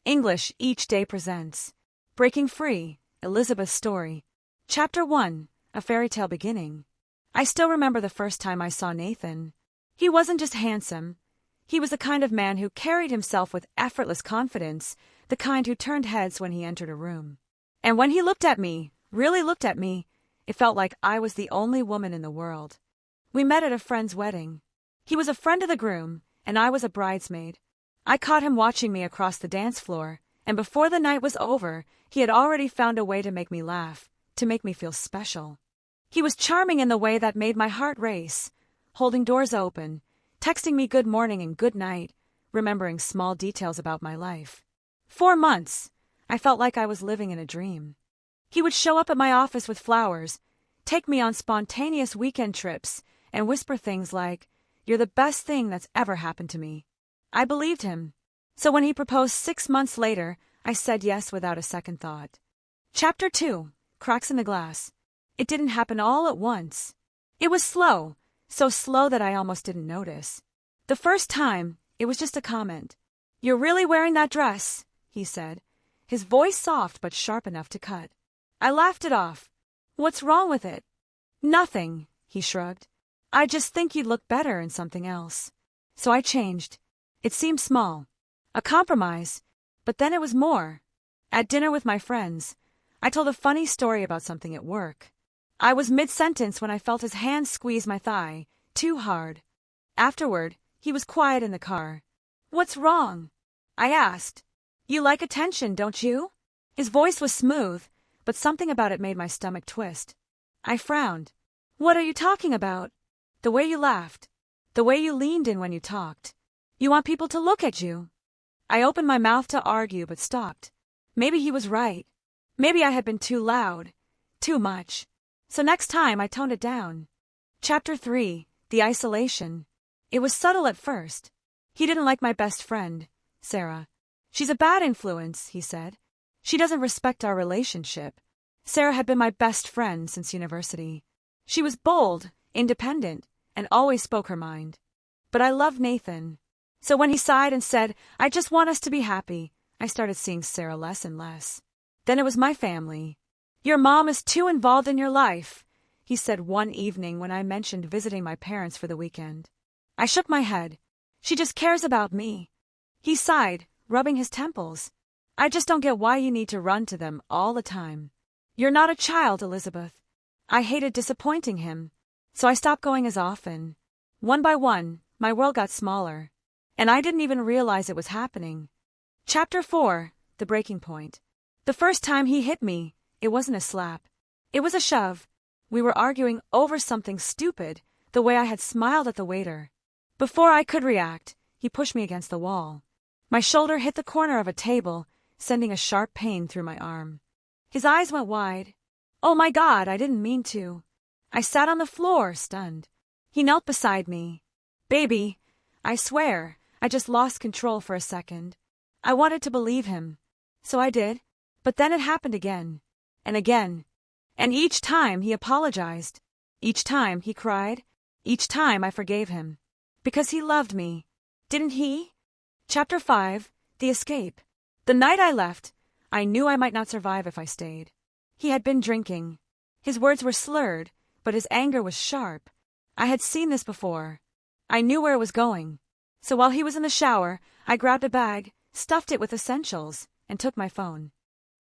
English Each Day presents Breaking Free, Elizabeth's Story. Chapter 1, A Fairy Tale Beginning. I still remember the first time I saw Nathan. He wasn't just handsome. He was the kind of man who carried himself with effortless confidence, the kind who turned heads when he entered a room. And when he looked at me, really looked at me, it felt like I was the only woman in the world. We met at a friend's wedding. He was a friend of the groom, and I was a bridesmaid. I caught him watching me across the dance floor, and before the night was over, he had already found a way to make me laugh, to make me feel special. He was charming in the way that made my heart race, holding doors open, texting me good morning and good night, remembering small details about my life. 4 months, I felt like I was living in a dream. He would show up at my office with flowers, take me on spontaneous weekend trips, and whisper things like, "You're the best thing that's ever happened to me." I believed him. So when he proposed 6 months later, I said yes without a second thought. Chapter 2, Cracks in the Glass. It didn't happen all at once. It was slow, so slow that I almost didn't notice. The first time, it was just a comment. "You're really wearing that dress," he said, his voice soft but sharp enough to cut. I laughed it off. "What's wrong with it?" "Nothing," he shrugged. "I just think you'd look better in something else." So I changed. It seemed small, a compromise, but then it was more. At dinner with my friends, I told a funny story about something at work. I was mid-sentence when I felt his hand squeeze my thigh, too hard. Afterward, he was quiet in the car. "What's wrong?" I asked. "You like attention, don't you?" His voice was smooth, but something about it made my stomach twist. I frowned. "What are you talking about?" "The way you laughed. The way you leaned in when you talked. You want people to look at you." I opened my mouth to argue but stopped. Maybe he was right. Maybe I had been too loud. Too much. So next time I toned it down. Chapter 3, The Isolation. It was subtle at first. He didn't like my best friend, Sarah. "She's a bad influence," he said. "She doesn't respect our relationship." Sarah had been my best friend since university. She was bold, independent, and always spoke her mind. But I loved Nathan. So when he sighed and said, "I just want us to be happy," I started seeing Sarah less and less. Then it was my family. "Your mom is too involved in your life," he said one evening when I mentioned visiting my parents for the weekend. I shook my head. "She just cares about me." He sighed, rubbing his temples. "I just don't get why you need to run to them all the time. You're not a child, Elizabeth." I hated disappointing him, so I stopped going as often. One by one, my world got smaller, and I didn't even realize it was happening. Chapter 4, The Breaking Point. The first time he hit me, it wasn't a slap. It was a shove. We were arguing over something stupid, the way I had smiled at the waiter. Before I could react, he pushed me against the wall. My shoulder hit the corner of a table, sending a sharp pain through my arm. His eyes went wide. "Oh my God, I didn't mean to." I sat on the floor, stunned. He knelt beside me. "Baby, I swear, I just lost control for a second." I wanted to believe him. So I did. But then it happened again. And again. And each time he apologized. Each time he cried. Each time I forgave him. Because he loved me. Didn't he? Chapter 5, The Escape. The night I left, I knew I might not survive if I stayed. He had been drinking. His words were slurred, but his anger was sharp. I had seen this before. I knew where it was going. So while he was in the shower, I grabbed a bag, stuffed it with essentials, and took my phone.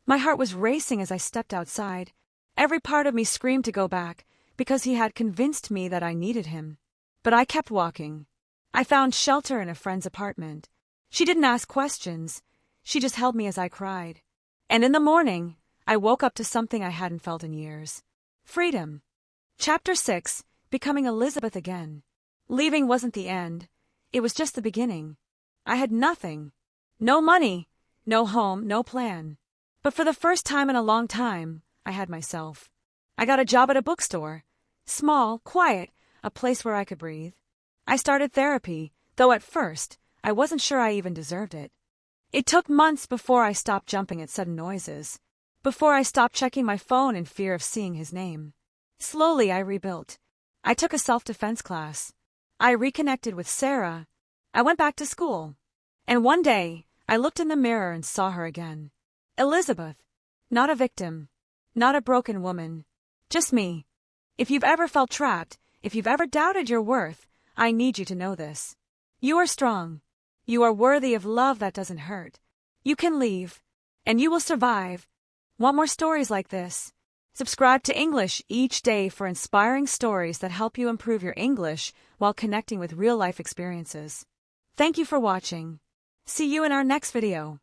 My heart was racing as I stepped outside. Every part of me screamed to go back, because he had convinced me that I needed him. But I kept walking. I found shelter in a friend's apartment. She didn't ask questions. She just held me as I cried. And in the morning, I woke up to something I hadn't felt in years. Freedom. Chapter 6, Becoming Elizabeth Again. Leaving wasn't the end. It was just the beginning. I had nothing. No money, no home, no plan. But for the first time in a long time, I had myself. I got a job at a bookstore. Small, quiet, a place where I could breathe. I started therapy, though at first, I wasn't sure I even deserved it. It took months before I stopped jumping at sudden noises. Before I stopped checking my phone in fear of seeing his name. Slowly, I rebuilt. I took a self-defense class. I reconnected with Sarah. I went back to school. And one day, I looked in the mirror and saw her again. Elizabeth. Not a victim. Not a broken woman. Just me. If you've ever felt trapped, if you've ever doubted your worth, I need you to know this. You are strong. You are worthy of love that doesn't hurt. You can leave. And you will survive. Want more stories like this? Subscribe to English each day for inspiring stories that help you improve your English while connecting with real-life experiences. Thank you for watching. See you in our next video.